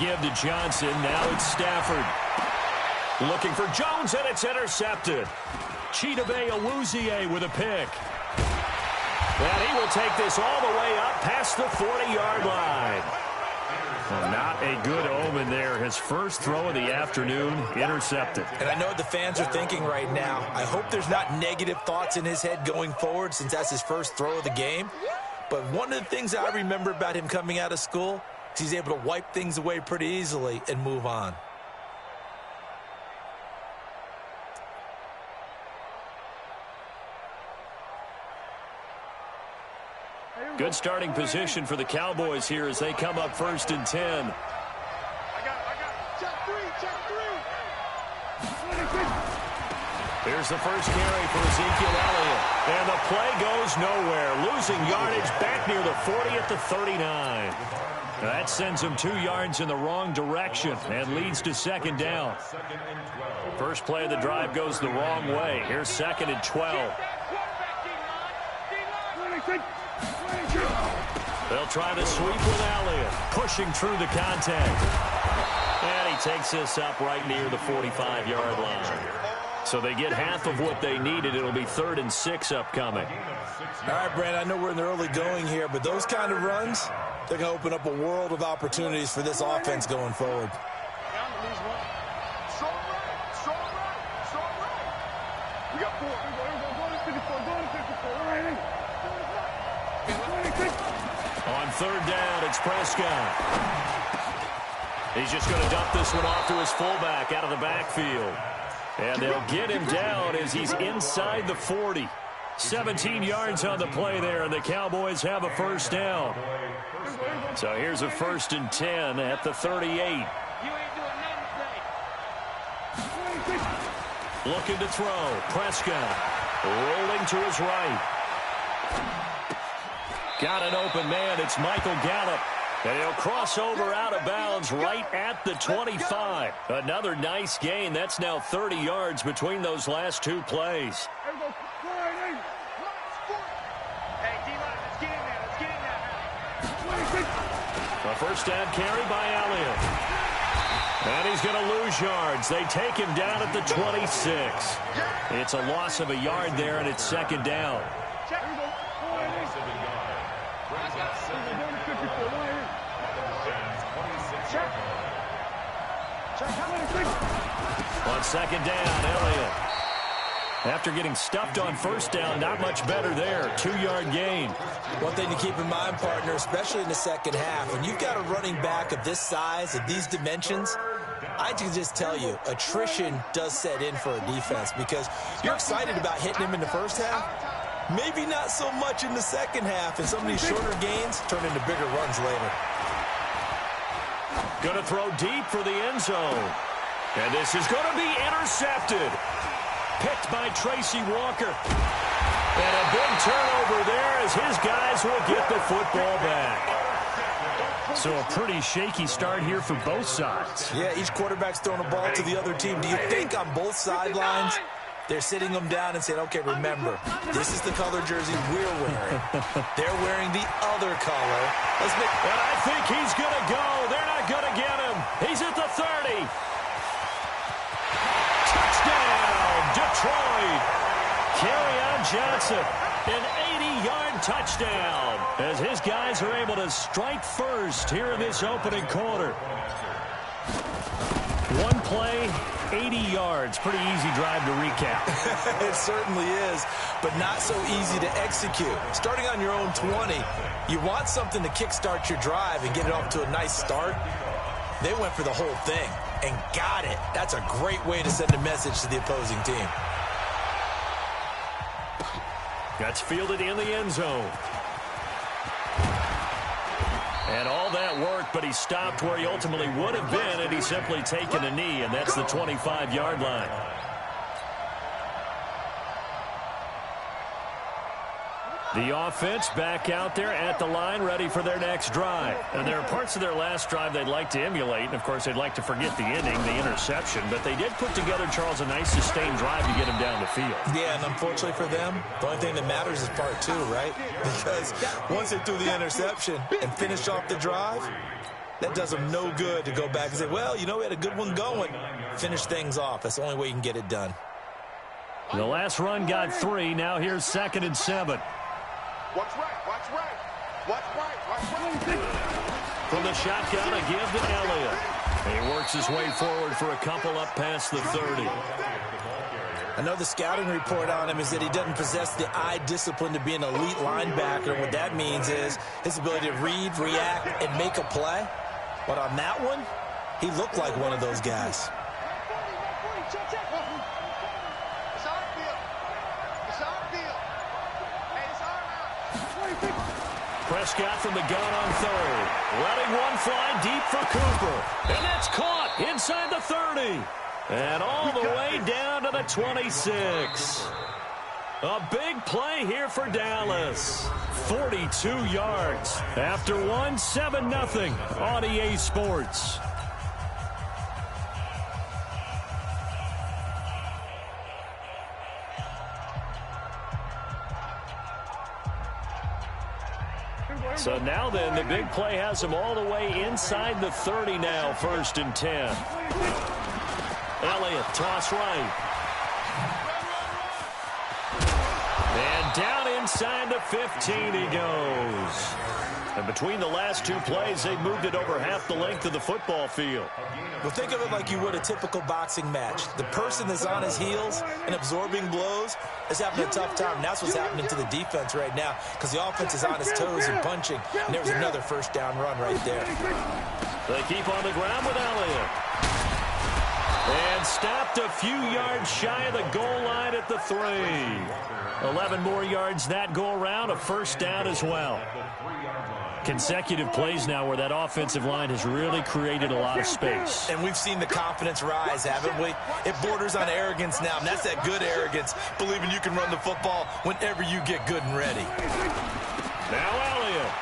give to Johnson. Now it's Stafford. Looking for Jones, and it's intercepted. Chidobe Awuzie with a pick. And he will take this all the way up past the 40-yard line. Well, not a good omen there. His first throw of the afternoon, intercepted. And I know what the fans are thinking right now. I hope there's not negative thoughts in his head going forward since that's his first throw of the game. But one of the things I remember about him coming out of school is he's able to wipe things away pretty easily and move on. Good starting position for the Cowboys here as they come up 1st and 10. I got it. Check three. Here's the first carry for Ezekiel Elliott. And the play goes nowhere. Losing yardage back near the 40 at the 39. That sends him 2 yards in the wrong direction and leads to 2nd down. First play of the drive goes the wrong way. Here's 2nd and 12. They'll try to sweep with Elliott, pushing through the contact. And he takes this up right near the 45-yard line. So they get half of what they needed. It'll be 3rd and 6 upcoming. All right, Brand, I know we're in the early going here, but those kind of runs, they're going to open up a world of opportunities for this offense going forward. We got 4. On 3rd down, it's Prescott. He's just going to dump this one off to his fullback out of the backfield. And they'll get him down as he's inside the 40. 17 yards on the play there, and the Cowboys have a 1st down. So here's a 1st and 10 at the 38. Looking to throw. Prescott rolling to his right. Got an open man. It's Michael Gallup. And he'll cross over out of bounds right at the 25. Another nice gain. That's now 30 yards between those last 2 plays. A 1st down carry by Elliott. And he's going to lose yards. They take him down at the 26. It's a loss of a yard there, and it's 2nd down. On 2nd down, Elliott. After getting stuffed on 1st down, not much better there. 2-yard gain. One thing to keep in mind, partner, especially in the second half, when you've got a running back of this size, of these dimensions, I can just tell you, attrition does set in for a defense because you're excited about hitting him in the first half. Maybe not so much in the second half, and some of these shorter gains turn into bigger runs later. Going to throw deep for the end zone. And this is going to be intercepted. Picked by Tracy Walker. And a big turnover there as his guys will get the football back. So a pretty shaky start here for both sides. Yeah, each quarterback's throwing a ball to the other team. Do you think on both sidelines they're sitting them down and saying, okay, remember, this is the color jersey we're wearing. They're wearing the other color. And I think he's going to go. They're not going to get him. He's at the 30. Touchdown, Detroit. Kerryon Johnson, an 80-yard touchdown as his guys are able to strike first here in this opening quarter. One play, 80 yards. Pretty easy drive to recap. It certainly is, but not so easy to execute. Starting on your own 20, you want something to kickstart your drive and get it off to a nice start. They went for the whole thing and got it. That's a great way to send a message to the opposing team. That's fielded in the end zone. And all that work, but he stopped where he ultimately would have been, and he's simply taken a knee, and that's the 25-yard line. The offense back out there at the line, ready for their next drive. And there are parts of their last drive they'd like to emulate, and, of course, they'd like to forget the ending, the interception. But they did put together, Charles, a nice sustained drive to get him down the field. Yeah, and unfortunately for them, the only thing that matters is part 2, right? Because once they threw the interception and finished off the drive, That does them no good to go back and say, well, you know, we had a good one going. Finish things off. That's the only way you can get it done. The last run got 3. Now here's 2nd and 7. Watch right, watch right. Watch right, watch right. From the shotgun, a give to Elliott. He works his way forward for a couple up past the 30. I know the scouting report on him is that he doesn't possess the eye discipline to be an elite linebacker. What that means is his ability to read, react, and make a play. But on that one, he looked like one of those guys. Prescott from the gun on 3rd. Letting one fly deep for Cooper. And that's caught inside the 30. And all the way down to the 26. A big play here for Dallas. 42 yards. After one, 7-0 on EA Sports. So now then, the big play has him all the way inside the 30 now, 1st and 10. Elliott, toss right. And down inside the 15 he goes. And between the last 2 plays, they've moved it over half the length of the football field. Well, think of it like you would a typical boxing match. The person that's on his heels and absorbing blows is having a tough time. And that's what's happening to the defense right now because the offense is on its toes and punching. And there was another 1st down run right there. They keep on the ground with Elliott. And stopped a few yards shy of the goal line at the 3. 11 more yards that go around, a 1st down as well. Consecutive plays now where that offensive line has really created a lot of space. And we've seen the confidence rise, haven't we? It borders on arrogance now, and that's that good arrogance, believing you can run the football whenever you get good and ready. Now Elliott.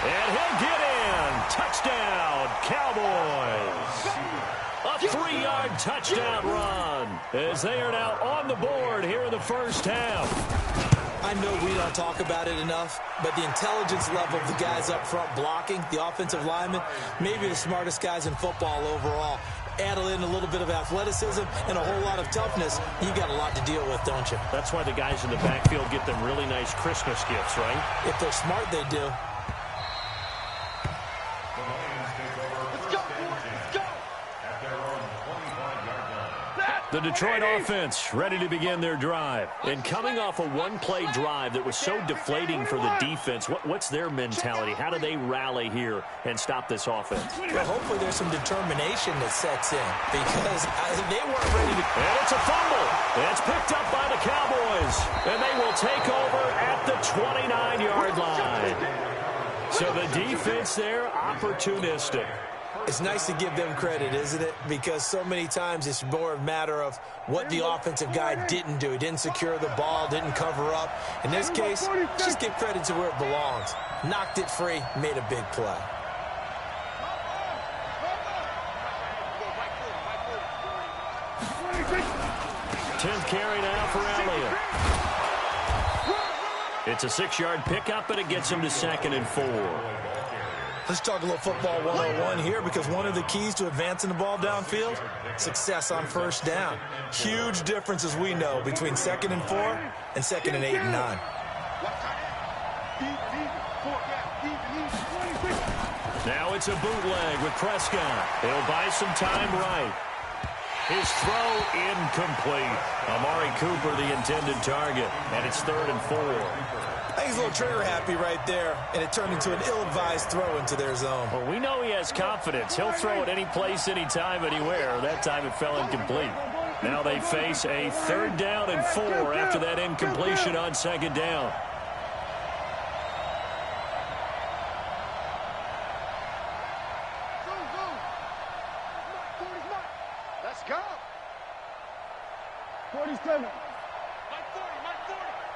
And he'll get in. Touchdown, Cowboys. A 3-yard touchdown run as they are now on the board here in the 1st half. I know we don't talk about it enough, but the intelligence level of the guys up front blocking, the offensive linemen, maybe the smartest guys in football overall. Add in a little bit of athleticism and a whole lot of toughness, you got a lot to deal with, don't you? That's why the guys in the backfield get them really nice Christmas gifts, right? If they're smart, they do. The Detroit offense ready to begin their drive. And coming off a one-play drive that was so deflating for the defense, what's their mentality? How do they rally here and stop this offense? Well, hopefully there's some determination that sets in because they weren't ready to... And it's a fumble. It's picked up by the Cowboys. And they will take over at the 29-yard line. So the defense there, opportunistic. It's nice to give them credit, isn't it? Because so many times it's more a matter of what the offensive guy didn't do. He didn't secure the ball, didn't cover up. In this case, just give credit to where it belongs. Knocked it free, made a big play. Tenth carry now for Elliott. It's a 6-yard pickup, and it gets him to 2nd and 4. Let's talk a little football 101 here because one of the keys to advancing the ball downfield, success on 1st down. Huge difference, as we know, between 2nd and 4 and 2nd and 8 and 9. Now it's a bootleg with Prescott. He'll buy some time right. His throw incomplete. Amari Cooper, the intended target, and it's 3rd and 4. I think he's a little trigger happy right there, and it turned into an ill-advised throw into their zone. Well, we know he has confidence. He'll throw it any place, anytime, anywhere. That time it fell incomplete. Now they face a 3rd down and 4 after that incompletion on 2nd down. Let's go. 47. Mike 40.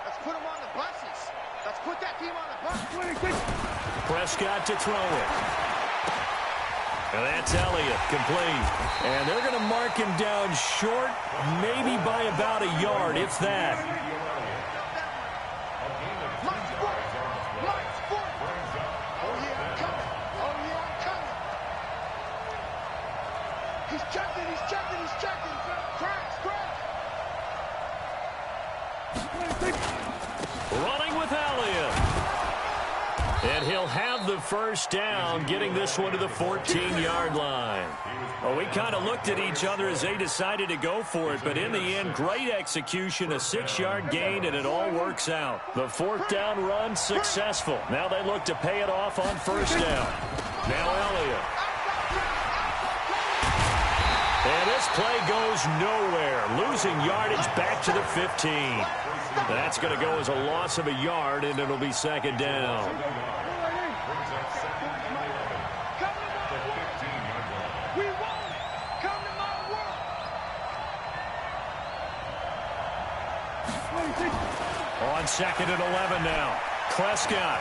Let's put him on the buses. Let's put that team on the bus. 26. Prescott to throw it. And that's Elliott, complete. And they're going to mark him down short, maybe by about a yard, if that. Mike's 40. Oh, yeah, I'm coming. Oh, yeah, I'm coming. He's checking, he's checking, he's checking. Cracks, cracks. Running with Elliott. And he'll have the first down, getting this one to the 14-yard line. Well, we kind of looked at each other as they decided to go for it, but in the end, great execution, a 6-yard gain, and it all works out. The fourth down run successful. Now they look to pay it off on first down. Now Elliott. And this play goes nowhere, losing yardage back to the 15. That's going to go as a loss of a yard, and it'll be second down. On second and 11 now. Prescott.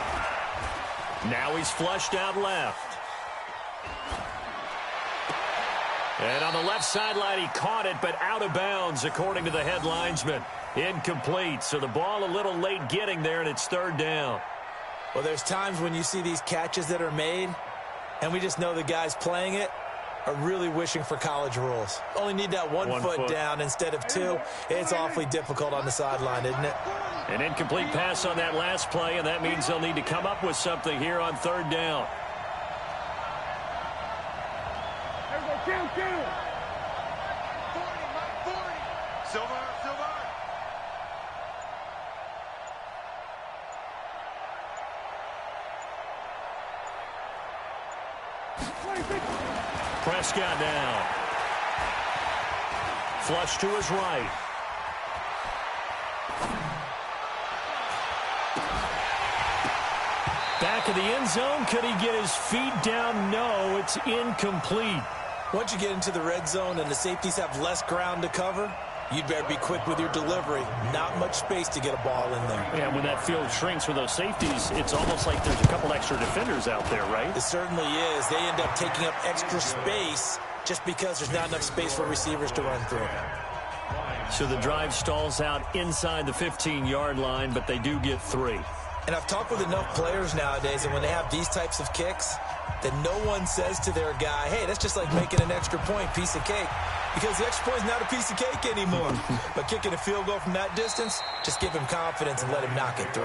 Now he's flushed out left. And on the left sideline, he caught it, but out of bounds, according to the head linesman. Incomplete, so the ball a little late getting there, and it's third down. Well, there's times when you see these catches that are made, and we just know the guys playing it are really wishing for college rules. Only need that one foot down instead of two. It's awfully difficult on the sideline, isn't it? An incomplete pass on that last play, and that means they'll need to come up with something here on third down. Kill. 40, Mike, 40. Silver. Prescott now. Flush to his right. Back of the end zone. Could he get his feet down? No, it's incomplete. Once you get into the red zone and the safeties have less ground to cover, you'd better be quick with your delivery. Not much space to get a ball in there. Yeah, when that field shrinks for those safeties, it's almost like there's a couple extra defenders out there, right? It certainly is. They end up taking up extra space just because there's not enough space for receivers to run through. So the drive stalls out inside the 15-yard line, but they do get 3. And I've talked with enough players nowadays, and when they have these types of kicks, that no one says to their guy, hey, that's just like making an extra point, piece of cake. Because the extra point is not a piece of cake anymore. But kicking a field goal from that distance, just give him confidence and let him knock it through.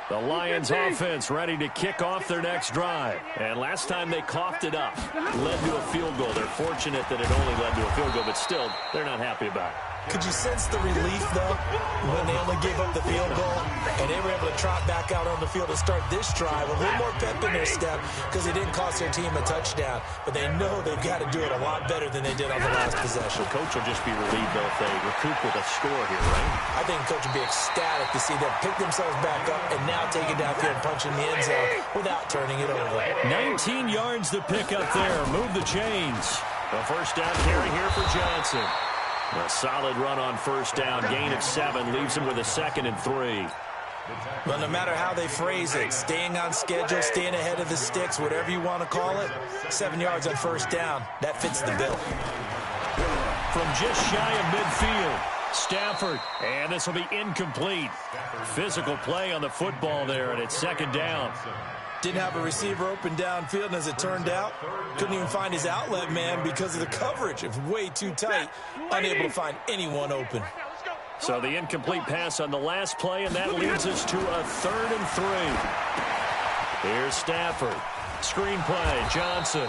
The Lions offense ready to kick off their next drive. And last time they coughed it up, led to a field goal. They're fortunate that it only led to a field goal, but still, they're not happy about it. Could you sense the relief, though, when they only gave up the field goal and they were able to trot back out on the field and start this drive? A little more pep in their step because it didn't cost their team a touchdown. But they know they've got to do it a lot better than they did on the last possession. The coach will just be relieved, though, if they recoup with a score here, right? I think the coach would be ecstatic to see them pick themselves back up and now take it downfield and punch in the end zone without turning it over. 19 yards to pick up there. Move the chains. The first down carry here for Johnson. A solid run on first down. Gain of 7 leaves him with a 2nd and 3. Well, no matter how they phrase it, staying on schedule, staying ahead of the sticks, whatever you want to call it, 7 yards on first down, that fits the bill. From just shy of midfield, Stafford, and this will be incomplete. Physical play on the football there, and it's second down. Didn't have a receiver open downfield, and as it turned out, couldn't even find his outlet man because of the coverage. It was way too tight, unable to find anyone open. So the incomplete pass on the last play, and that leads us to a 3rd and 3. Here's Stafford. Screen play, Johnson.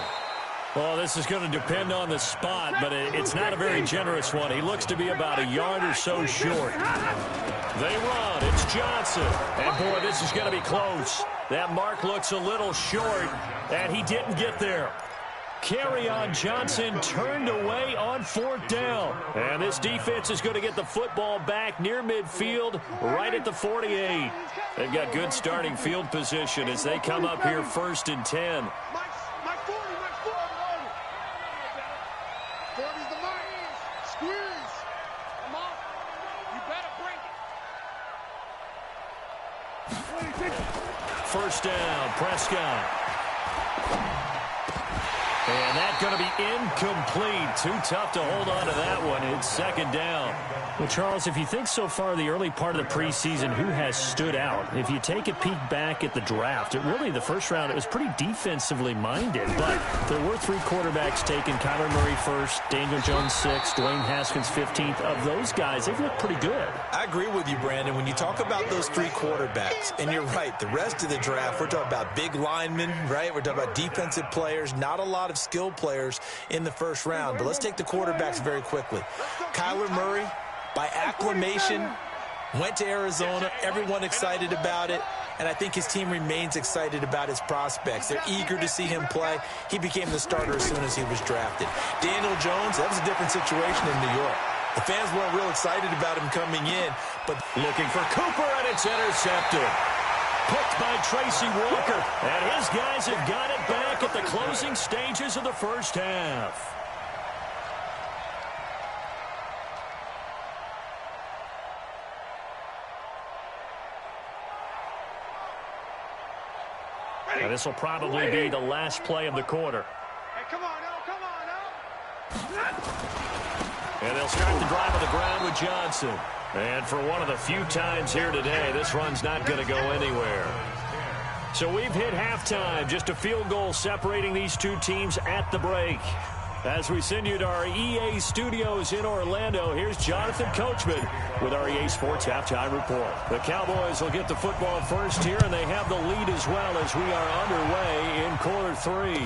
Well, this is going to depend on the spot, but it's not a very generous one. He looks to be about a yard or so short. They run. It's Johnson. And, boy, this is going to be close. That mark looks a little short, and he didn't get there. Carry on Johnson turned away on 4th down. And this defense is going to get the football back near midfield, right at the 48. They've got good starting field position as they come up here 1st and 10. First down, Prescott. And that's going to be incomplete. Too tough to hold on to that one. It's second down. Well, Charles, if you think so far the early part of the preseason, who has stood out? If you take a peek back at the draft, the first round, it was pretty defensively minded. But there were 3 quarterbacks taken. Kyler Murray first, Daniel Jones 6th, Dwayne Haskins 15th. Of those guys, they've looked pretty good. I agree with you, Brandon. When you talk about those 3 quarterbacks, and you're right, the rest of the draft, we're talking about big linemen, right? We're talking about defensive players, not a lot of skilled players in the first round. But let's take the quarterbacks very quickly. Kyler Murray, by acclamation, went to Arizona. Everyone excited about it. And I think his team remains excited about his prospects. They're eager to see him play. He became the starter as soon as he was drafted. Daniel Jones, that was a different situation in New York. The fans weren't real excited about him coming in. But looking for Cooper, and it's intercepted. Picked by Tracy Walker. And his guys have got it back at the closing stages of the first half. Now, this will probably be the last play of the quarter. Hey, come on now. And they'll start the drive on the ground with Johnson. And for one of the few times here today, this run's not going to go anywhere. So we've hit halftime. Just a field goal separating these two teams at the break. As we send you to our EA studios in Orlando, here's Jonathan Coachman with our EA Sports Halftime Report. The Cowboys will get the football first here, and they have the lead as well as we are underway in quarter 3.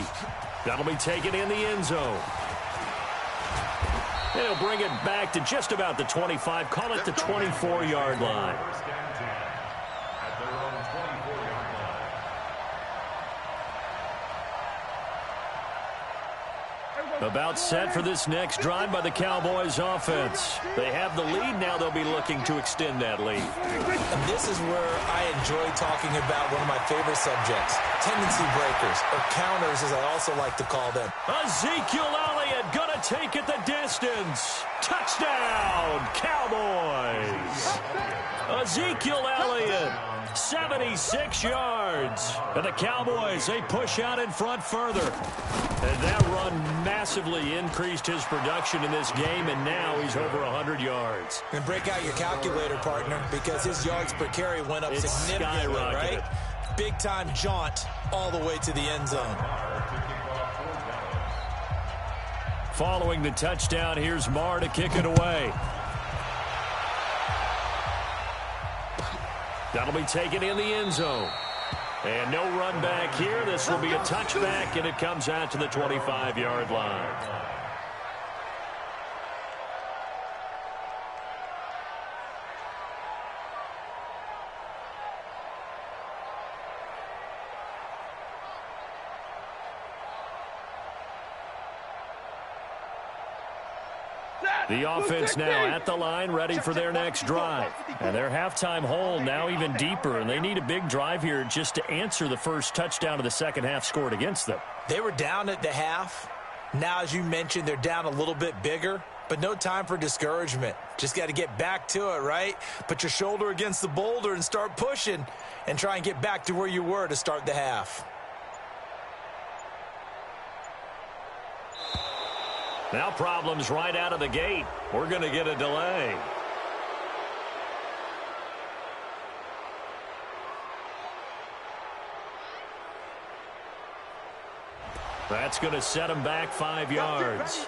That'll be taken in the end zone. They'll bring it back to just about the 25, call it the 24-yard line. About set for this next drive by the Cowboys offense. They have the lead. Now they'll be looking to extend that lead. And this is where I enjoy talking about one of my favorite subjects, tendency breakers, or counters as I also like to call them. Ezekiel Elliott going to take it the distance. Touchdown, Cowboys. Ezekiel Elliott, 76 yards. And the Cowboys, they push out in front further. And that run massively increased his production in this game, and now he's over 100 yards. And break out your calculator, partner, because his yards per carry went up significantly, right? Big-time jaunt all the way to the end zone. Following the touchdown, here's Marr to kick it away. That'll be taken in the end zone. And no run back here. This will be a touchback, and it comes out to the 25-yard line. The offense now at the line, ready for their next drive. And their halftime hole now even deeper, and they need a big drive here just to answer the first touchdown of the second half scored against them. They were down at the half. Now, as you mentioned, they're down a little bit bigger, but no time for discouragement. Just got to get back to it, right? Put your shoulder against the boulder and start pushing and try and get back to where you were to start the half. Now problems right out of the gate. We're going to get a delay. That's going to set him back 5 yards.